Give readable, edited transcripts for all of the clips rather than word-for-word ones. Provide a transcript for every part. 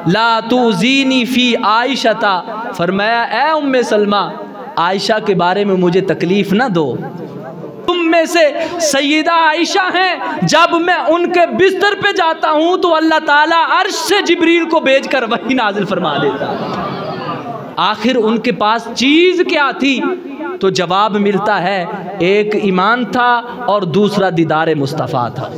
ला तूज़ीनी फ़ी आयशता, फरमाया ए उम्मे सलमा, आयशा के बारे में मुझे तकलीफ़ ना दो। तुम में से सैयदा आयशा हैं, जब मैं उनके बिस्तर पे जाता हूँ तो अल्लाह ताला अर्श से जिब्रील को भेजकर वही नाजिल फरमा देता। आखिर उनके पास चीज़ क्या थी? तो जवाब मिलता है, एक ईमान था और दूसरा दीदार मुस्तफ़ा था।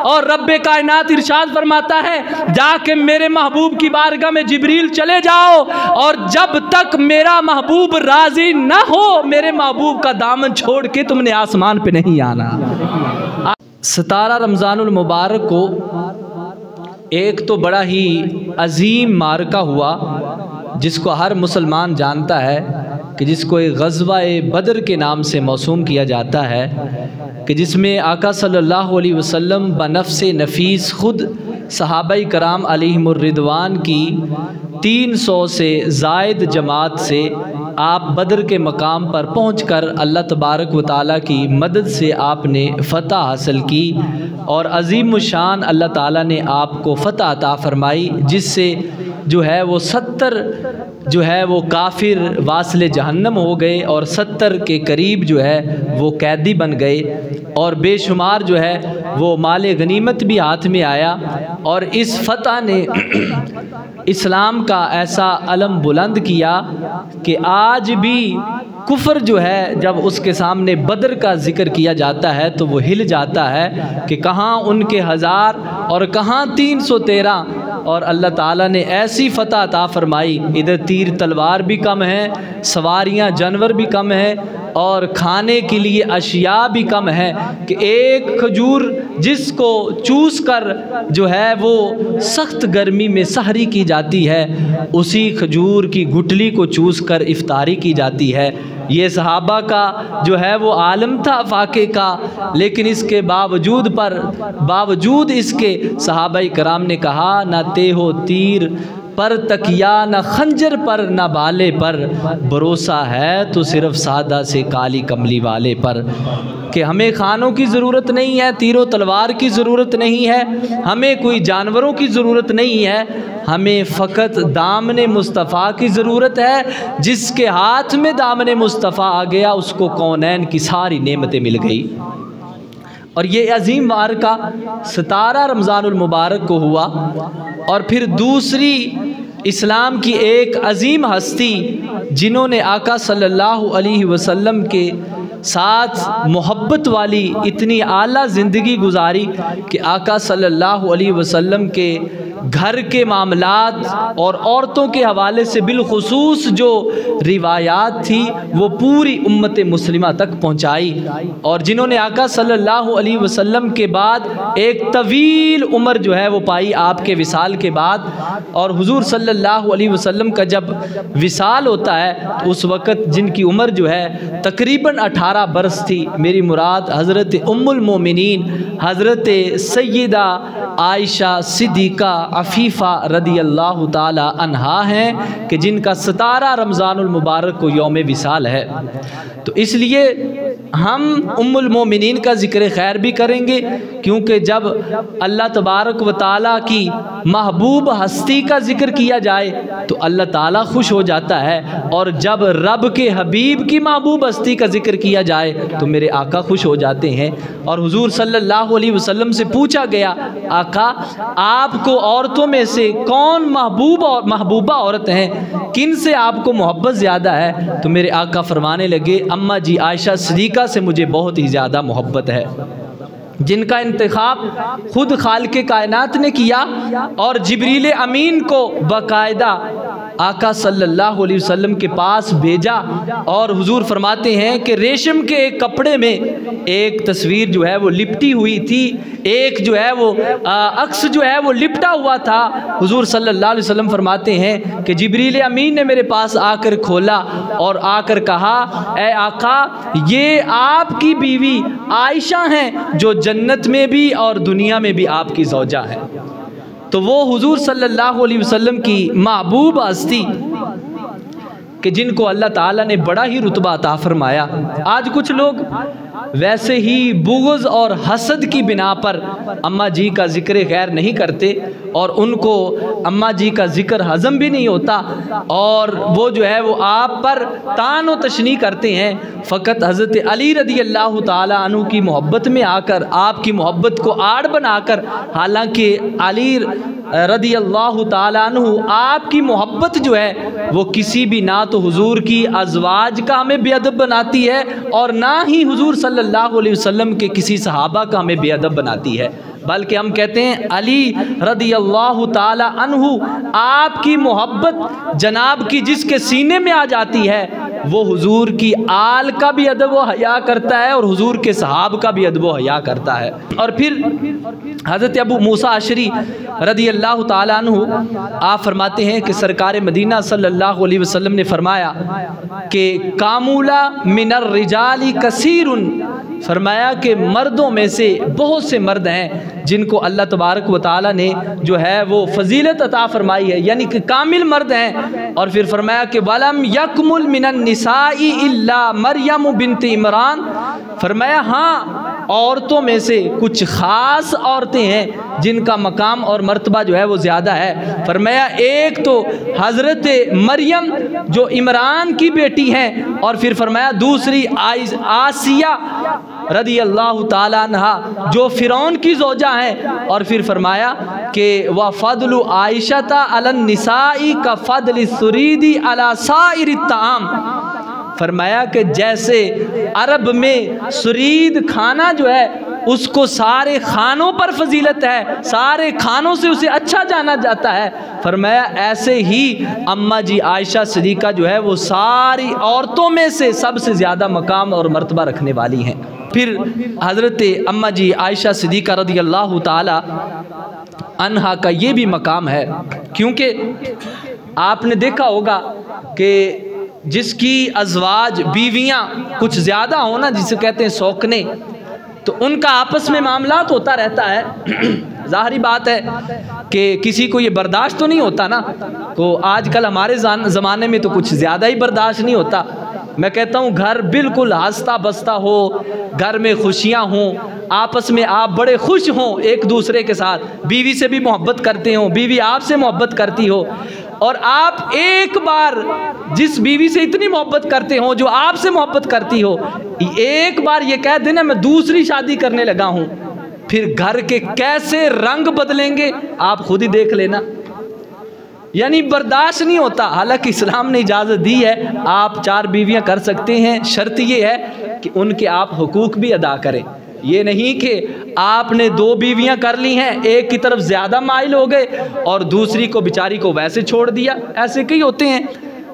और रब्बे कायनात इरशाद फरमाता है, जाके मेरे महबूब की बारगाह में जिब्रील चले जाओ, और जब तक मेरा महबूब राजी ना हो, मेरे महबूब का दामन छोड़ के तुमने आसमान पे नहीं आना। 17 रमज़ानुल मुबारक को एक तो बड़ा ही अजीम मारका हुआ, जिसको हर मुसलमान जानता है, कि जिसको एक ग़ज़वा-ए बदर के नाम से मौसूम किया जाता है, कि जिसमें आका सल्लल्लाहु अलैहि वसल्लम बनफ़्स नफ़ीस ख़ुद सहाबाई कराम अलैहिमुर रिदवान की 300 से ज़ायद जमात से आप बदर के मकाम पर पहुंचकर अल्लाह तबारक व तआला की मदद से आपने फ़तह हासिल की, और अज़ीम शान अल्लाह ताला ने आपको फ़तह अता फ़रमाई, जिससे जो है वो 70 जो है वो काफिर वासिल जहन्नम हो गए, और 70 के करीब जो है वो कैदी बन गए, और बेशुमार जो है वो माल गनीमत भी हाथ में आया। और इस फ़तह ने इस्लाम का ऐसा अलम बुलंद किया कि आज भी कुफ्र जो है, जब उसके सामने बदर का ज़िक्र किया जाता है तो वो हिल जाता है कि कहाँ उनके 1000 और कहाँ 313। और अल्लाह ताला ने ऐसी फ़तह अता फ़रमाई, इधर तीर तलवार भी कम है, सवारियाँ जानवर भी कम है, और खाने के लिए अशिया भी कम है, कि एक खजूर जिसको चूस कर जो है वो सख्त गर्मी में सहरी की जाती है, उसी खजूर की गुठली को चूस कर इफ्तारी की जाती है। ये सहाबा का जो है वो आलम था फाके का, लेकिन इसके बावजूद इसके सहाबाई कराम ने कहा, ना ते हो तीर पर तकिया, न खंजर पर न बाले पर, भरोसा है तो सिर्फ सादा से काली कमली वाले पर। कि हमें खानों की ज़रूरत नहीं है, तीरों तलवार की ज़रूरत नहीं है, हमें कोई जानवरों की ज़रूरत नहीं है, हमें फ़कत दामन मुस्तफ़ा की ज़रूरत है। जिसके हाथ में दामन मुस्तफ़ा आ गया, उसको कौनैन की सारी नेमतें मिल गई। और ये अजीम मारका 17 रमज़ानुल मुबारक को हुआ। और फिर दूसरी इस्लाम की एक अजीम हस्ती, जिन्होंने आका सल्लल्लाहु अलैहि वसल्लम के साथ मोहब्बत वाली इतनी आला ज़िंदगी गुजारी कि आका सल्लल्लाहु अलैहि वसल्लम के घर के मामलात और औरतों के हवाले से बिलखुसूस जो रिवायात थी वो पूरी उम्मत मुस्लिमा तक पहुँचाई। और जिन्होंने आका सल्लल्लाहु अलैहि वसल्लम के बाद एक तवील उम्र जो है वो पाई आपके विसाल के बाद। और हुजूर सल्लल्लाहु अलैहि वसल्लम का जब विसाल होता है तो उस वक़्त जिनकी उम्र जो है तकरीबन 18 बरस थी, मेरी मुराद हज़रत उम्मुल मोमिनीन हज़रत सैयदा आयशा सिद्दीक़ा अफ़ीफ़ा रदी अल्लाह ताला अन्हा हैं, कि जिनका 17 रमज़ानुल मुबारक को यौम विसाल है। तो इसलिए हम उम्मुल मोमिनीन का ज़िक्र खैर भी करेंगे, क्योंकि जब अल्लाह तबारक व ताला की महबूब हस्ती का ज़िक्र किया जाए तो अल्लाह ताला खुश हो जाता है, और जब रब के हबीब की महबूब हस्ती का ज़िक्र किया जाए तो मेरे आका खुश हो जाते हैं। और हुजूर सल्लल्लाहु अलैहि वसल्लम से पूछा गया, आका आपको औरतों में से कौन महबूब और महबूबा औरत हैं, किन से आपको मोहब्बत ज़्यादा है? तो मेरे आका फरमाने लगे, अम्मा जी आयशा सिद्दीक़ा से मुझे बहुत ही ज़्यादा मोहब्बत है, जिनका इंतखाब खुद खालिक़े कायनात ने किया और जिब्रील अमीन को बाकायदा आका सल्लल्लाहु अलैहि वसल्लम के पास भेजा। और हुजूर फरमाते हैं कि रेशम के एक कपड़े में एक तस्वीर जो है वो लिपटी हुई थी, एक जो है वो अक्स जो है वो लिपटा हुआ था। हुजूर सल्लल्लाहु अलैहि वसल्लम फरमाते हैं कि जिब्रील अमीन ने मेरे पास आकर खोला और आकर कहा, ए आका ये आपकी बीवी आयशा हैं जो जन्नत में भी और दुनिया में भी आपकी ज़ौजा है। तो वो हुजूर सल्लल्लाहु अलैहि वसल्लम की महबूब हस्ती कि जिनको अल्लाह ताला ने बड़ा ही रुतबा अता फरमाया। आज कुछ लोग वैसे ही बुग़्ज़ और हसद की बिना पर अम्मा जी का ज़िक्र खैर नहीं करते और उनको अम्मा जी का ज़िक्र हज़म भी नहीं होता, और वो जो है वो आप पर तान व तशनी करते हैं। फ़कत हज़रत अली रदी अल्लाह ताला अन्हु की मोहब्बत में आकर, आपकी मोहब्बत को आड़ बनाकर, हालांकि अली रदी अल्लाह ताला अन्हु आपकी मोहब्बत जो है वो किसी भी ना तो हुजूर की अज़वाज का हमें बेअदब बनाती है और ना ही हुजूर सल्लल्लाहु अलैहि वसल्लम के किसी सहाबा का हमें बेअदब बनाती है, बल्कि हम कहते हैं अली रदी अल्लाह ताला अन्हु आपकी मोहब्बत जनाब की जिसके सीने में आ जाती है वो हुजूर की आल का भी अदब व हया करता है और हुजूर के सहाब का भी अदब व हया करता है। और फिर हज़रत अबू मूसा अशरी रदी अल्लाह ताला अन्हु आप फरमाते हैं कि सरकार मदीना सल्लल्लाहु अलैहि वसल्लम ने फरमाया कि कामूला मिनर रिजाली कसीरुन, फरमाया कि मर्दों में से बहुत से मर्द हैं जिनको अल्लाह तबारक व तआला ने जो है वो फजीलत अता फरमाई है, यानी कि कामिल मर्द हैं। और फिर फरमाया कि वलम यकमुल मिनन निसाई इल्ला मरियम बिन्त इमरान, फरमाया हाँ औरतों में से कुछ ख़ास औरतें हैं जिनका मकाम और मर्तबा जो है वो ज़्यादा है। फरमाया एक तो हज़रत मरियम जो इमरान की बेटी हैं, और फिर फरमाया दूसरी आसिया रदी अल्लाह ताला अन्हा जो फ़िरौन की ज़ौजा हैं, और फिर फरमाया कि व फ़द्लु आयशता अलन निसाई का फ़द्ल सुरीदी अला साइर ताम, फरमाया कि जैसे अरब में सुरीद खाना जो है उसको सारे खानों पर फजीलत है, सारे खानों से उसे अच्छा जाना जाता है, फरमाया ऐसे ही अम्मा जी आयशा सिद्दीक़ा जो है वो सारी औरतों में से सबसे ज़्यादा मकाम और मर्तबा रखने वाली हैं। फिर हज़रत अम्मा जी आयशा सिद्दीक़ा रदी अल्लाह ताला अन्हा का ये भी मकाम है, क्योंकि आपने देखा होगा कि जिसकी अज़वाज बीवियाँ कुछ ज़्यादा हो ना, जिसे कहते हैं सौकने, तो उनका आपस में मामलात होता रहता है। ज़ाहिरी बात है कि किसी को ये बर्दाश्त तो नहीं होता ना, तो आजकल हमारे ज़माने में तो कुछ ज़्यादा ही बर्दाश्त नहीं होता। मैं कहता हूँ घर बिल्कुल हंसता बसता हो, घर में खुशियाँ हों, आपस में आप बड़े खुश हों एक दूसरे के साथ, बीवी से भी मोहब्बत करते हो, बीवी आपसे मोहब्बत करती हो, और आप एक बार जिस बीवी से इतनी मोहब्बत करते हो जो आपसे मोहब्बत करती हो, एक बार ये कह देना मैं दूसरी शादी करने लगा हूँ, फिर घर के कैसे रंग बदलेंगे आप खुद ही देख लेना। यानी बर्दाश्त नहीं होता। हालांकि इस्लाम ने इजाज़त दी है आप 4 बीवियां कर सकते हैं, शर्त ये है कि उनके आप हुकूक भी अदा करें। ये नहीं कि आपने 2 बीवियां कर ली हैं, एक की तरफ ज़्यादा माइल हो गए और दूसरी को बेचारी को वैसे छोड़ दिया। ऐसे कई होते हैं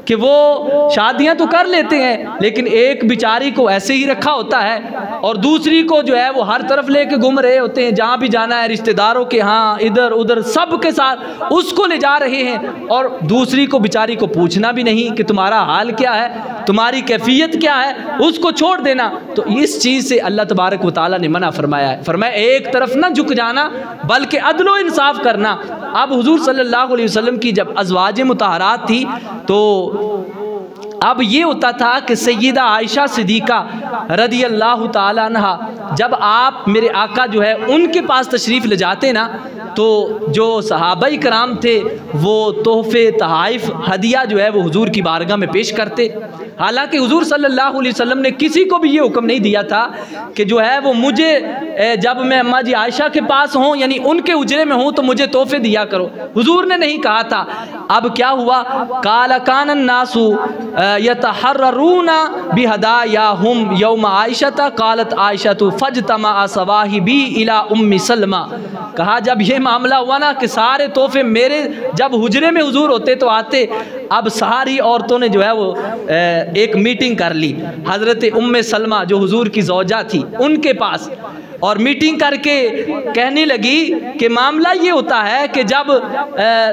कि वो शादियां तो कर लेते हैं लेकिन एक बेचारी को ऐसे ही रखा होता है और दूसरी को जो है वो हर तरफ लेके घूम रहे होते हैं, जहाँ भी जाना है रिश्तेदारों के यहाँ इधर उधर सब के साथ उसको ले जा रहे हैं, और दूसरी को बेचारी को पूछना भी नहीं कि तुम्हारा हाल क्या है, तुम्हारी कैफियत क्या है, उसको छोड़ देना। तो इस चीज़ से अल्लाह तबारक व तआला ने मना फरमाया है। फरमाया एक तरफ ना झुक जाना बल्कि अदलो इंसाफ करना। अब हुजूर सल्लल्लाहु अलैहि वसल्लम की जब अज़वाज मुतहरात थी तो अब ये होता था कि सैयदा आयशा सिद्दीक़ा रदी अल्लाह ताला अन्हा जब आप मेरे आका जो है उनके पास तशरीफ़ ले जाते ना, तो जो सहाबाई कराम थे वो तोहफ़े तहाइफ हदिया जो है वो हुजूर की बारगाह में पेश करते। हालांकि हुजूर सल्लल्लाहु अलैहि वसल्लम ने किसी को भी ये हुक्म नहीं दिया था कि जो है वो मुझे जब मैं अम्मा जी आयशा के पास हूँ यानी उनके उजरे में हूँ तो मुझे तोहफ़े दिया करो, हुजूर ने नहीं कहा था। अब क्या हुआ, काला कानन नासु यतहर्रूना बिहदायाहुम यौम आयशा कालत आयशा फजतमा सवाहिबी इला उम्मी सलमा। कहा जब ये मामला हुआ ना कि सारे तोहफे मेरे जब हुजरे में हुजूर होते तो आते, अब सारी औरतों ने जो है वो एक मीटिंग कर ली हज़रत उम्मे सलमा जो हुजूर की ज़ौजा थी उनके पास, और मीटिंग करके कहने लगी कि मामला ये होता है कि जब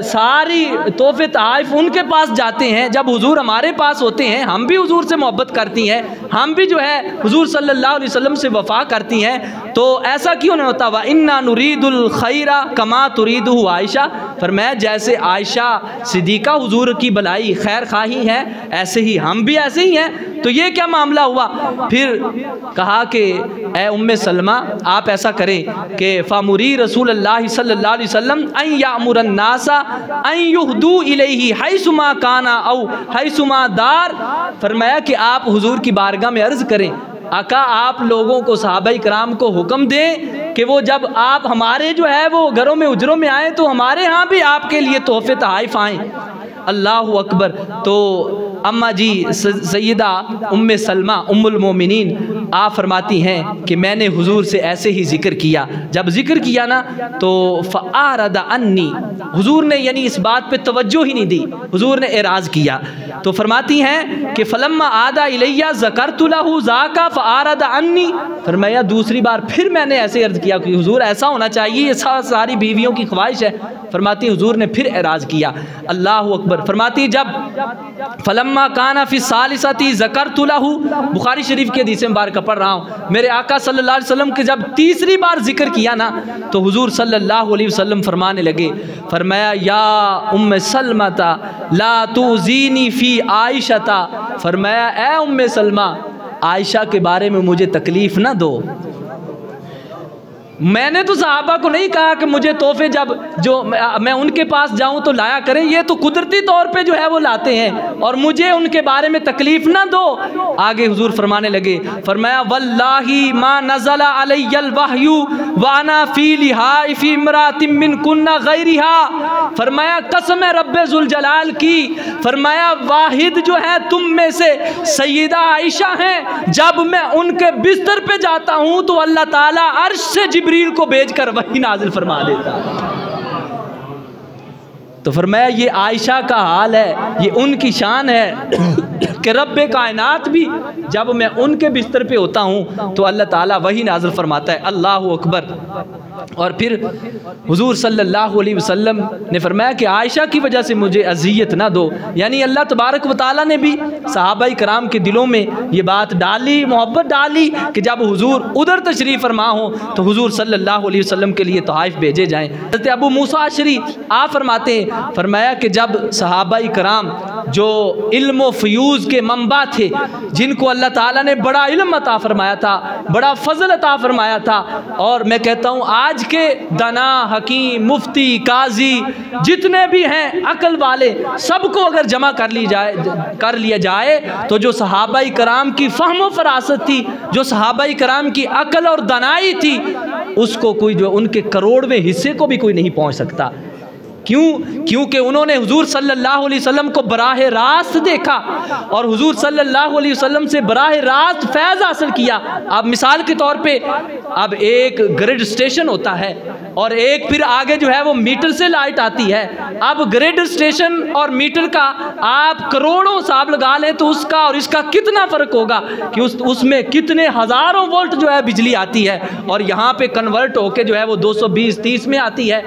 सारी तोहफे तहाइफ उनके पास जाते हैं, जब हुजूर हमारे पास होते हैं हम भी हुजूर से मोहब्बत करती हैं, हम भी जो है हुजूर सल्लल्लाहु अलैहि वसल्लम से वफ़ा करती हैं, तो ऐसा क्यों नहीं होता। व इन्ना नुरीदुल खैरा कमा तुरीदुहु आयशा, फरमाया जैसे आयशा सिद्दीक़ा हुजूर की भलाई खैर खाही है, ऐसे ही हम भी ऐसे ही हैं। तो ये क्या मामला हुआ? फिर कहा कि ए उम्मे सलमा, आप ऐसा करें कि फ़ामुरी रसूलुल्लाह सल्लल्लाहु अलैहि वसल्लम अन यामुरन नासा अन युहदू इलैहि हैसुमा काना औ हैसुमा दार। फरमाया कि आप हुजूर की बारगाह में अर्ज़ करें, आका आप लोगों को, सहाबाई कराम को हुक्म दें कि वो जब आप हमारे जो है वो घरों में उजरों में आए तो हमारे यहाँ भी आपके लिए तोहफे तहाइफ आएँ। अल्लाहु अकबर। तो अम्मा जी सैयदा उम्मे सलमा उम्मुल मोमिनीन आप फरमाती हैं कि मैंने हुजूर से ऐसे ही ज़िक्र किया। जब ज़िक्र किया ना तो फ़आरदा अन्नी, हुजूर ने यानी इस बात पे तवज्जो ही नहीं दी, हुजूर ने एराज़ किया। तो फरमाती हैं कि फ़लम्मा आदा इलैया ज़करतु लहु ज़ाका फ़आरदा अन्नी। फरमाया दूसरी बार फिर मैंने ऐसे अर्ज़ किया कि हुजूर ऐसा होना चाहिए, ये सारी बीवियों की ख्वाहिश है। फरमाती हुजूर ने फिर एराज़ किया। अल्लाहु अकबर। फरमाती जब फलम्मा काना फी सालिसती ज़करतु लहु, बुखारी शरीफ की हदीस मुबारक पढ़ रहा हूँ, मेरे आका सल्लल्लाहु अलैहि वसल्लम के जब तीसरी बार जिक्र किया ना तो हुजूर सल्लल्लाहु अलैहि वसल्लम फरमाने लगे, फरमाया या उम्मे सलमता ला तुज़ीनी फी आयशता। फरमाया ए उम्मे सलमा, आयशा के बारे में मुझे तकलीफ़ ना दो। मैंने तो सहाबा को नहीं कहा कि मुझे तोहफे जब जो मैं उनके पास जाऊं तो लाया करें, ये तो कुदरती तौर पे जो है वो लाते हैं, और मुझे उनके बारे में तकलीफ़ ना दो। आगे हुजूर फरमाने लगे, फरमाया वल्लाही मा नज़ला अलैयल वहयु वाना फी लिहाई फी इमरातिन मिन कुन्ना गैरिहा। फरमाया कसम है रब्बे जुल जलाल की, फरमाया वाहिद जो है तुम में से सैयदा आयशा हैं, जब मैं उनके बिस्तर पे जाता हूँ तो अल्लाह ताला अर्श से जिब्रील को भेजकर वही नाजिल फरमा देता। तो फरमाया ये आयशा का हाल है, ये उनकी शान है कि रब्बे कायनात भी जब मैं उनके बिस्तर पे होता हूँ तो अल्लाह ताला वही नाजिल फरमाता है। अल्लाहु अकबर। और फिर हुजूर सल्लल्लाहु अलैहि वसल्लम ने फरमाया कि आयशा की वजह से मुझे अजियत ना दो, यानी अल्लाह तबारक व तआला ने भी सहाबाई कराम के दिलों में ये बात डाली, मोहब्बत डाली कि जब हुजूर उधर तशरीफ़ फरमा हो तो हुजूर सल्लल्लाहु अलैहि वसल्लम के लिए तोहाइफ भेजे जाएँ। हज़रत अबू मूसा अशरी आप फरमाते हैं, फरमाया कि जब सहाबाई कराम जो इल्म व फ़यूज़ के मंबा थे, जिनको अल्लाह ताला ने बड़ा इल्म अता फरमाया था, बड़ा फजल अता फरमाया था, और मैं कहता हूँ आज के दाना हकीम मुफ्ती काजी जितने भी हैं अकल वाले, सबको अगर जमा कर लिया जाए तो जो सहाबाई कराम की फ़हम फरासत थी, जो सहाबाई कराम की अकल और दानाई थी, उसको कोई जो उनके करोड़वें हिस्से को भी कोई नहीं पहुँच सकता। क्यों? क्योंकि उन्होंने हुजूर सल्लल्लाहु अलैहि वसल्लम को बराह रास्त देखा और हुजूर सल्लल्लाहु अलैहि वसल्लम से बराह रास्त फैज़ हासिल किया। अब मिसाल के तौर पे अब एक ग्रिड स्टेशन होता है और एक फिर आगे जो है वो मीटर से लाइट आती है। अब ग्रिड स्टेशन और मीटर का आप करोड़ों हिसाब लगा लें तो उसका और इसका कितना फ़र्क होगा कि उसमें कितने हज़ारों वोल्ट जो है बिजली आती है, और यहाँ पे कन्वर्ट होके जो है वो 220-30 में आती है।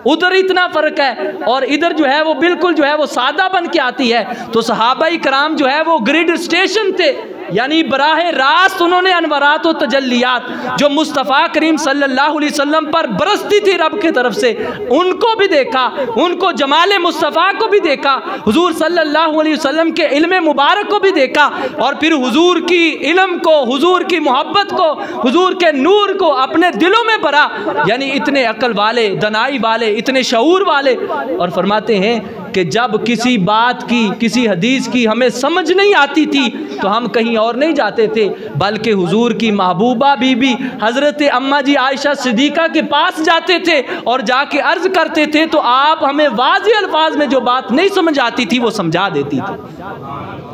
उधर इतना फ़र्क है और इधर जो है वो बिल्कुल जो है वो सादा बन के आती है। तो सहाबाई कराम जो है वो ग्रिड स्टेशन थे, यानी बराह रास्त उन्होंने अनवरात व तजल्लियात जो मुस्तफ़ा करीम सल्लल्लाहु अलैहि वसल्लम पर बरसती थी रब की तरफ से, उनको भी देखा, उनको जमाल मुस्तफ़ा को भी देखा, हुजूर सल्लल्लाहु अलैहि वसल्लम के इल्म मुबारक को भी देखा, और फिर हुजूर की इल्म को, हुजूर की मोहब्बत को, हुजूर के नूर को अपने दिलों में भरा। यानी इतने अक्ल वाले, दनाई वाले, इतने शऊर वाले। और फरमाते हैं कि जब किसी बात की, किसी हदीस की हमें समझ नहीं आती थी तो हम कहीं और नहीं जाते थे, बल्कि हुजूर की महबूबा बीबी हज़रत अम्मा जी आयशा सिद्दीक़ा के पास जाते थे और जाके अर्ज़ करते थे तो आप हमें वाज़ेह अल्फाज में जो बात नहीं समझ आती थी वो समझा देती थी।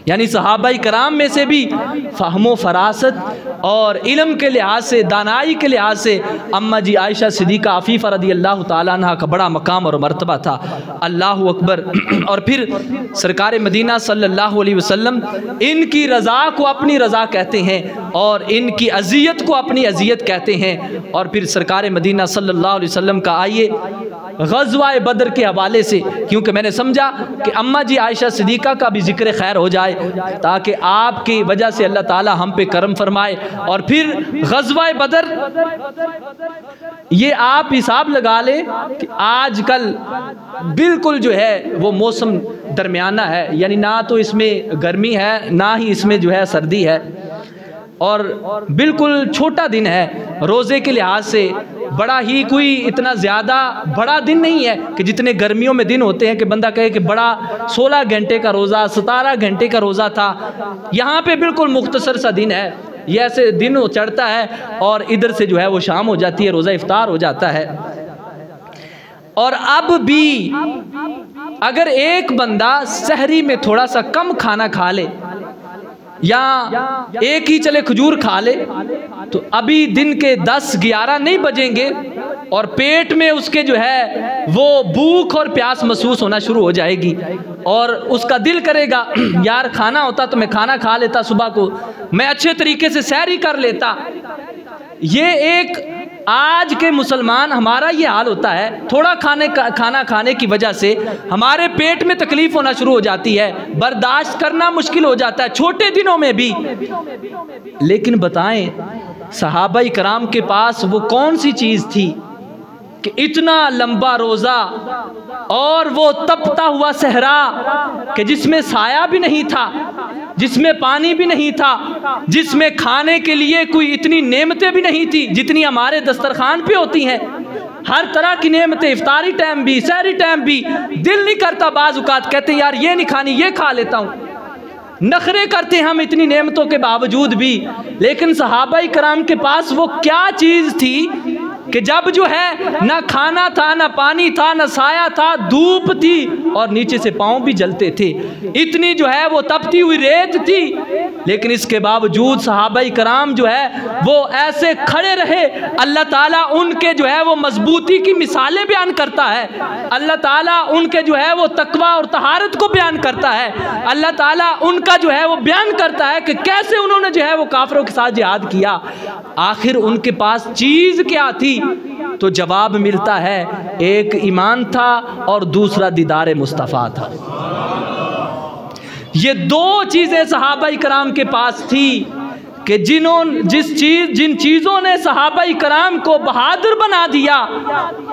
यानी सहाबाई कराम में से भी फ़हमो फरासत और इल्म के लिहाज से, दानाई के लिहाज से अम्मा जी आयशा सिद्दीक़ा आफ़ीफ़ा रज़ियल्लाहु ताला अन्हा का बड़ा मकाम और मर्तबा था। अल्लाहु अकबर। और फिर सरकार मदीना सल्लल्लाहु अलैहि वसल्लम इनकी रज़ा को अपनी रज़ा कहते हैं और इनकी अज़ियत को अपनी अज़ियत कहते हैं। और फिर सरकार मदीना सल्लल्लाहु अलैहि वसल्लम का आइए ग़ज़वा बदर के हवाले से, क्योंकि मैंने समझा कि अम्मा जी आयशा सिद्दीक़ा का भी ज़िक्र खैर हो जाए, ताकि आपकी वजह से अल्लाह ताला हम पे करम फरमाए। और फिर ग़ज़वा बदर, ये आप हिसाब लगा लें कि आजकल बिल्कुल जो है वो मौसम दरमियाना है, यानी ना तो इसमें गर्मी है ना ही इसमें जो है सर्दी है, और बिल्कुल छोटा दिन है रोज़े के लिहाज से। बड़ा ही कोई इतना ज़्यादा बड़ा दिन नहीं है कि जितने गर्मियों में दिन होते हैं कि बंदा कहे कि बड़ा 16 घंटे का रोज़ा 17 घंटे का रोज़ा था। यहाँ पे बिल्कुल मुख्तसर सा दिन है, ये ऐसे दिन चढ़ता है और इधर से जो है वो शाम हो जाती है, रोज़ा इफ्तार हो जाता है। और अब भी अगर एक बंदा सहरी में थोड़ा सा कम खाना खा ले या एक ही चले खजूर खा ले, तो अभी दिन के 10-11 नहीं बजेंगे और पेट में उसके जो है वो भूख और प्यास महसूस होना शुरू हो जाएगी, और उसका दिल करेगा यार खाना होता तो मैं खाना खा लेता, सुबह को मैं अच्छे तरीके से सैर ही कर लेता। ये एक आज के मुसलमान हमारा ये हाल होता है, थोड़ा खाना खाने की वजह से हमारे पेट में तकलीफ होना शुरू हो जाती है, बर्दाश्त करना मुश्किल हो जाता है छोटे दिनों में भी। लेकिन बताएं सहाबाई कराम के पास वो कौन सी चीज़ थी कि इतना लंबा रोज़ा और वो तपता हुआ सहरा कि जिसमें साया भी नहीं था, जिसमें पानी भी नहीं था, जिसमें खाने के लिए कोई इतनी नेमतें भी नहीं थी जितनी हमारे दस्तरखान पे होती हैं। हर तरह की नेमतें, इफ्तारी टाइम भी सहरी टाइम भी। दिल नहीं करता बाज़ औक़ात कहते यार ये नहीं खानी, ये खा लेता हूँ, नखरे करते हम इतनी नेमतों के बावजूद भी। लेकिन सहाबाई कराम के पास वो क्या चीज़ थी कि जब जो है ना खाना था, ना पानी था, ना साया था, धूप थी और नीचे से पाँव भी जलते थे, इतनी जो है वो तपती हुई रेत थी, लेकिन इसके बावजूद सहाबाई कराम जो है वो ऐसे खड़े रहे। अल्लाह ताला उनके जो है वो मजबूती की मिसालें बयान करता है, अल्लाह ताला उनके जो है वो तकवा और तहारत को बयान करता है, अल्लाह ताला उनका जो है वो बयान करता है कि कैसे उन्होंने जो है वो काफिरों के साथ जिहाद किया। आखिर उनके पास चीज़ क्या थी? तो जवाब मिलता है एक ईमान था और दूसरा दीदार मुस्तफ़ा था। ये दो चीज़ें सहाबाई कराम के पास थी कि जिन चीज़ों ने सहाबाई कराम को बहादुर बना दिया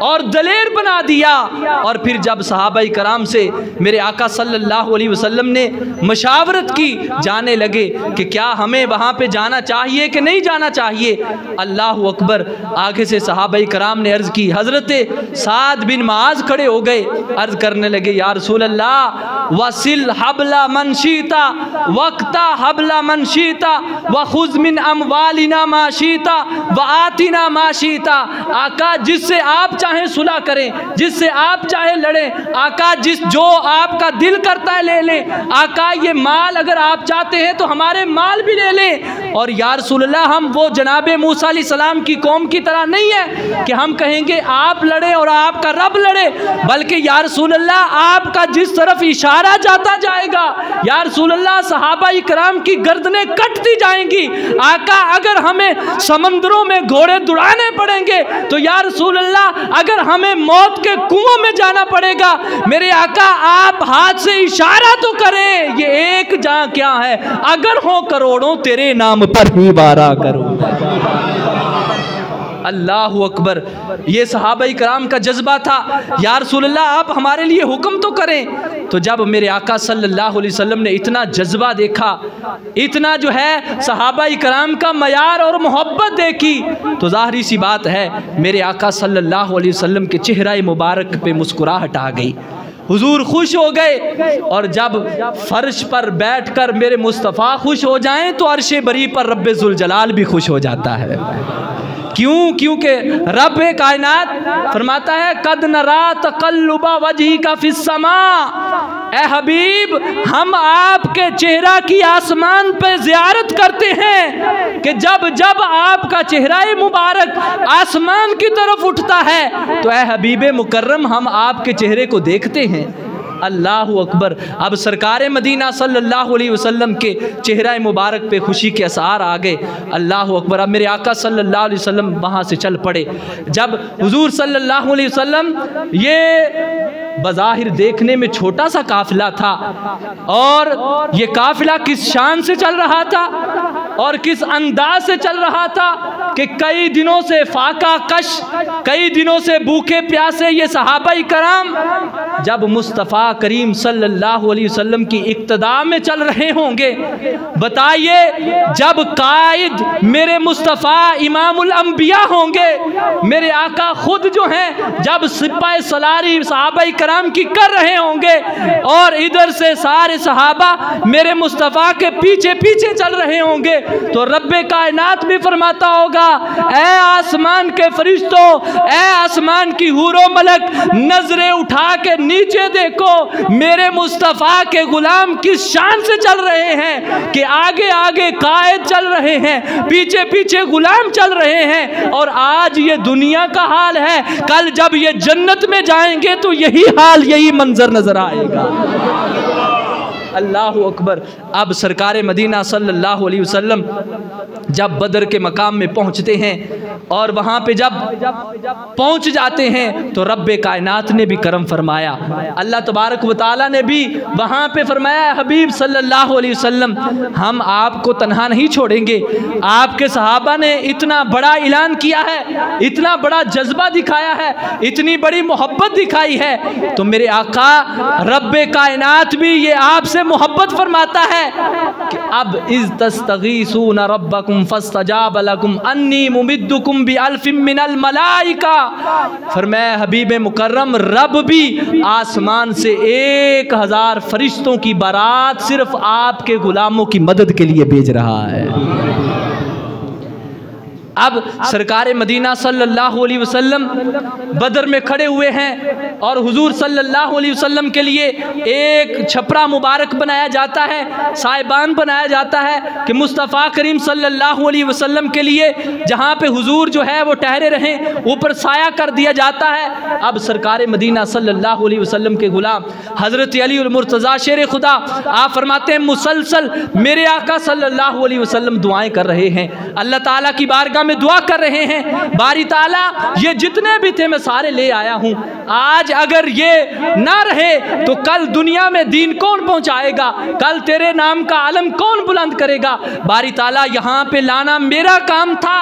और दलेर बना दिया। और फिर जब सहाबाई कराम से मेरे आका सल्लल्लाहु अलैहि वसल्लम ने मशावरत की, जाने लगे कि क्या हमें वहाँ पे जाना चाहिए कि नहीं जाना चाहिए। अल्लाह अकबर, आगे से सहाबाई कराम ने अर्ज़ की, हज़रत साद बिन माज खड़े हो गए, अर्ज़ करने लगे या रसूल अल्लाह वसिल हबला मनशीता वक्ता हबला मनशीता व खुज़मिन अमवालिना माशीता व आतिना माशीता। आका जिससे आप चाहें सुलह करें, जिससे आप चाहे लड़ें, आका जो आपका दिल करता है ले लें। आका ये माल अगर आप चाहते हैं तो हमारे माल भी ले लें। और या रसूल अल्लाह हम वो जनाबे मूसा अलैहिस्सलाम की कौम की तरह नहीं है कि हम कहेंगे आप लड़े और आपका रब लड़े, बल्कि या रसूल अल्लाह आपका जिस तरफ इशारा जाता जाएगा या रसूल अल्लाह सहाबा इकराम की गर्दनें कटती जाएंगी। आका अगर हमें समंदरों में घोड़े दुड़ाने पड़ेंगे तो या रसूल अल्लाह अगर हमें मौत के कुओं में जाना पड़ेगा, मेरे आका आप हाथ से इशारा तो करें, ये एक जहां क्या है, अगर हो करोड़ों तेरे नाम पर ही वारा करो। अल्लाह अकबर, ये सहाबाई कराम का जज्बा था। या रसूल अल्लाह आप हमारे लिए हुक्म तो करें। तो जब मेरे आका सल्लल्लाहु अलैहि वसल्लम ने इतना जज्बा देखा, इतना जो है सहाबाई कराम का मयार और मोहब्बत देखी, तो जाहिर सी बात है मेरे आका सल्लल्लाहु अलैहि वसल्लम के चेहरा मुबारक पे मुस्कुराहट आ गई, हुजूर खुश हो गए। और जब फर्श पर बैठकर मेरे मुस्तफ़ा खुश हो जाएं तो अर्शे बरी पर रब्बे जुल जलाल भी खुश हो जाता है। क्यों? क्योंकि रब कायनात फरमाता है कद नरा तक़ल्लुबा वजही का फिस्समा, ए हबीब हम आपके चेहरा की आसमान पे ज़ियारत करते हैं कि जब जब आपका चेहरा मुबारक आसमान की तरफ उठता है तो ए हबीब मुकर्रम हम आपके चेहरे को देखते हैं। अल्लाह अकबर। अब सरकार मदीना सल्लल्लाहु अलैहि वसल्लम के चेहरा मुबारक पे खुशी के असार आ गए। अल्लाह अकबर। अब मेरे आका सल्लल्लाहु अलैहि वसल्लम वहाँ से चल पड़े। जब हुजूर सल्लल्लाहु अलैहि वसल्लम, ये बज़ाहिर देखने में छोटा सा काफिला था, और ये काफिला किस शान से चल रहा था और किस अंदाज से चल रहा था कि कई दिनों से फाका कश, कई दिनों से भूखे प्यासे ये सहाबाई कराम जब मुस्तफ़ा करीम सल्लल्लाहु अलैहि वसल्लम की इक्तदा में चल रहे होंगे, बताइए जब कायद मेरे मुस्तफ़ा इमामुल अंबिया होंगे, मेरे आका खुद जो हैं जब सिपाही सलारी सहाबाई कराम की कर रहे होंगे, और इधर से सारे सहाबा मेरे मुस्तफ़ा के पीछे पीछे चल रहे होंगे, तो रब्बे कायनात भी फरमाता होगा, ऐ आसमान के फरिश्तों, ऐ आसमान की हूरो मलक, नजरें उठा के नीचे देखो, मेरे मुस्तफ़ा के गुलाम किस शान से चल रहे हैं कि आगे आगे कायद चल रहे हैं, पीछे पीछे गुलाम चल रहे हैं। और आज ये दुनिया का हाल है, कल जब ये जन्नत में जाएंगे तो यही हाल, यही मंजर नजर आएगा। अल्लाह अकबर। अब सरकार मदीना सल्लल्लाहु अलैहि वसल्लम जब बदर के मकाम में पहुंचते हैं और वहाँ पे जब पहुंच जाते हैं तो रब्बे कायनात ने भी करम फरमाया, अल्लाह तबारक व तआला ने भी वहाँ पे फरमाया, हबीब सल्लल्लाहु अलैहि वसल्लम हम आपको तन्हा नहीं छोड़ेंगे। आपके सहाबा ने इतना बड़ा ऐलान किया है, इतना बड़ा जज्बा दिखाया है, इतनी बड़ी मोहब्बत दिखाई है, तो मेरे आका रब्बे कायनात भी ये आपसे मोहब्बत फरमाता है कि अब इज़ तस्तगीसूना रब्बकुम फस्तजाब लकुम अन्नी मुमिद्दुकुम बिअल्फिम मिनल मलाइका। फरमाया हबीब मुकर्रम रब भी आसमान से 1000 फरिश्तों की बारात सिर्फ आपके गुलामों की मदद के लिए भेज रहा है। अब सरकार मदीना सल्लल्लाहु अलैहि वसल्लम बदर में खड़े हुए हैं और हुजूर सल्लल्लाहु अलैहि वसल्लम के लिए एक छपरा मुबारक बनाया जाता है, साहिबान बनाया जाता है कि मुस्तफ़ा करीम सल्लल्लाहु अलैहि वसल्लम के लिए जहाँ पे हुजूर जो है वो ठहरे रहें, ऊपर साया कर दिया जाता है। अब सरकार मदीना सल्लल्लाहु अलैहि वसल्लम के गुलाम हज़रत अली उल मुर्तज़ा शेर खुदा आप फरमाते हैं, मुसलसल मेरे आका सल्लल्लाहु अलैहि वसल्लम दुआएं कर रहे हैं, अल्लाह ताला की बारगाह में दुआ कर रहे हैं, बारी ताला ये जितने भी थे मैं सारे ले आया हूँ, आज अगर ये ना रहे तो कल दुनिया में दीन कौन पहुँचाएगा, कल तेरे नाम का आलम कौन बुलंद करेगा। बारी ताला यहाँ पे लाना मेरा काम था,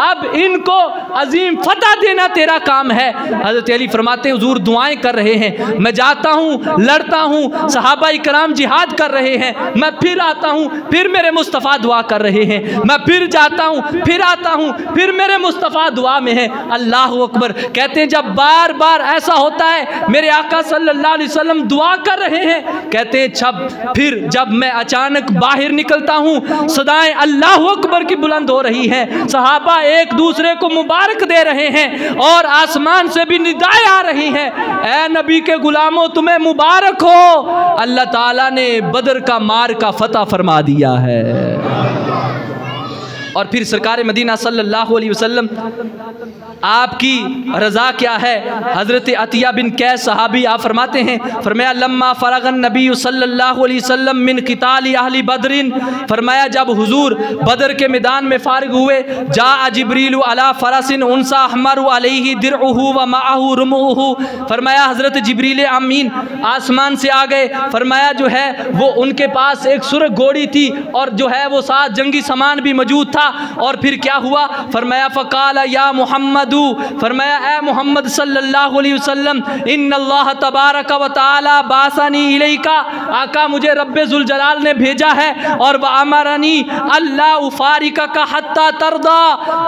अब इनको अजीम फतह देना तेरा काम है। हज़रत अली फरमाते हैं हुजूर दुआएं कर रहे हैं, मैं जाता हूँ लड़ता हूँ, सहाबा इकराम जिहाद कर रहे हैं, मैं फिर आता हूँ, फिर मेरे मुस्तफ़ा दुआ कर रहे हैं, मैं फिर जाता हूँ, फिर आता हूँ, फिर मेरे मुस्तफ़ा दुआ में है। अल्लाह अकबर। कहते हैं जब बार बार ऐसा होता है, मेरे आका सल्लल्लाहु अलैहि वसल्लम दुआ कर रहे हैं, कहते हैं फिर जब मैं अचानक बाहर निकलता हूँ, सदाएं अल्लाह अकबर की बुलंद हो रही हैं, सहाबा एक दूसरे को मुबारक दे रहे हैं और आसमान से भी निदाएं आ रही हैं, ऐ नबी के गुलामों तुम्हें मुबारक हो, अल्लाह ताला ने बदर का मार का फतह फरमा दिया है। और फिर सरकार मदीना सल्लल्लाहु अलैहि वसल्लम आपकी रज़ा क्या है। हज़रत अतिया बिन कैस सहाबी आप फरमाते हैं, फरमाया लम्मा फ़रगन नबी सल्लल्लाहु अलैहि वसल्लम मिन क़िताली अहली बदरिन, फरमाया जब हुजूर बदर के मैदान में फ़ारिग हुए, जा जिब्रीलु अला फ़रसिन उनसा अहमरु अलैहि दिरउहु व माअहु रुमुहु, फरमाया हज़रत जिब्रील अमीन आसमान से आ गए, फरमाया जो है वो उनके पास एक सुर्ख घोड़ी थी और जो है वो साथ जंगी सामान भी मौजूद था। और फिर क्या हुआ, फरमाया फ़क़ाल या मुहम्मदू, फरमाया ए मोहम्मद सल्लल्लाहु अलैहि वसल्लम इन्नल्लाह तबारक व तआला बासनी इलैका, आका मुझे रब्बे जुल जलाल ने भेजा है और व अमरनी अल्लाह उफारिका का हत्ता तरदा,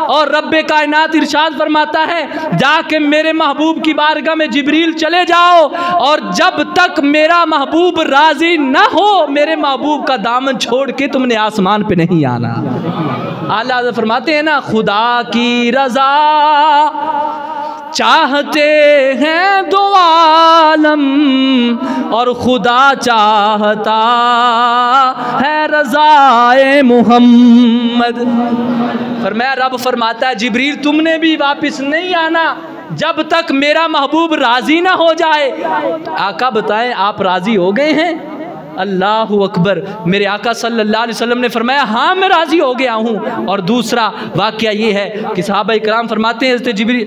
और रब्बे कायनात इरशाद फरमाता है जाके मेरे महबूब की बारगाह में जिब्रील चले जाओ और जब तक मेरा महबूब राजी ना हो, मेरे महबूब का दामन छोड़ के तुमने आसमान पे नहीं आना। आला फरमाते हैं ना, खुदा की रज़ा चाहते हैं दो आलम और खुदा चाहता है रज़ाए मुहम्मद। फरमाया रब फरमाता है जिब्रील तुमने भी वापस नहीं आना, जब तक मेरा महबूब राज़ी ना हो जाए। आका बताएं आप राज़ी हो गए हैं? अल्लाहु अकबर। मेरे आका सल्लल्लाहु अलैहि वसल्लम ने फरमाया हाँ मैं राज़ी हो गया हूँ। और दूसरा वाक़या ये है कि सहाबा इकराम फरमाते हैं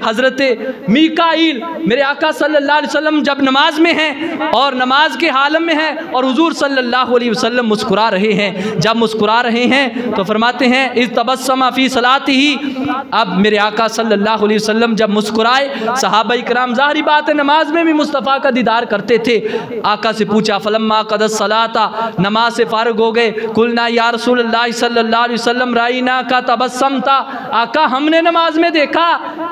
हज़रत मीकाईल, मेरे आका सल्लल्लाहु अलैहि वसल्लम जब नमाज में हैं और नमाज के हालम में हैं और हुज़ूर सल्लल्लाहु अलैहि वसल्लम मुस्कुरा रहे हैं। जब मुस्कुरा रहे हैं तो फरमाते हैं इज़ तबस्सम फ़ी सलातिही। अब मेरे आका सल्लल्लाहु अलैहि वसल्लम जब मुस्कुराए, सहाबा इकराम ज़ाहिरी बात है नमाज में भी मुस्तफ़ा का दीदार करते थे। आका से पूछा फलम्मा क़दस सलाता, नमाज से फारग हो गए, कुलना या रसूलल्लाह सल्लल्लाहु अलैहि वसल्लम राइना का तबस्सम था, आका हमने नमाज में देखा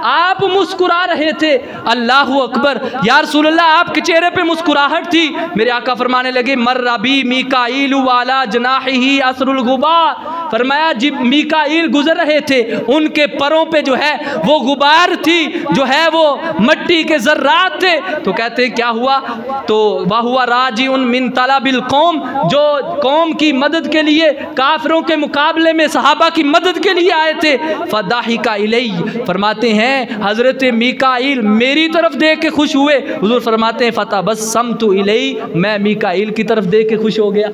आप मुस्कुरा रहे थे। अल्लाहु अकबर, या रसूलल्लाह आपके चेहरे पे मुस्कुराहट थी। मेरे आका फरमाने लगे मर्रा बी मीकाईल वाला जनाहिही असरुल गुबार। फरमाया जब मीकाईल गुजर रहे थे उनके परों पे जो है वो गुबार थी, जो है वो मट्टी के ज़र्रात थे। तो कहते हैं क्या हुआ, तो वह हुआ राजिउन मिन तलबिल कौम, जो कौम की मदद के लिए काफिरों के मुकाबले में सहाबा की मदद के लिए आए थे। फदाहिका इलई, फरमाते हैं हज़रत मीकाईल मेरी तरफ देख के खुश हुए। हुज़ूर फरमाते हैं फतबस्समतु इलई, मैं मीकाईल की तरफ देख के खुश हो गया।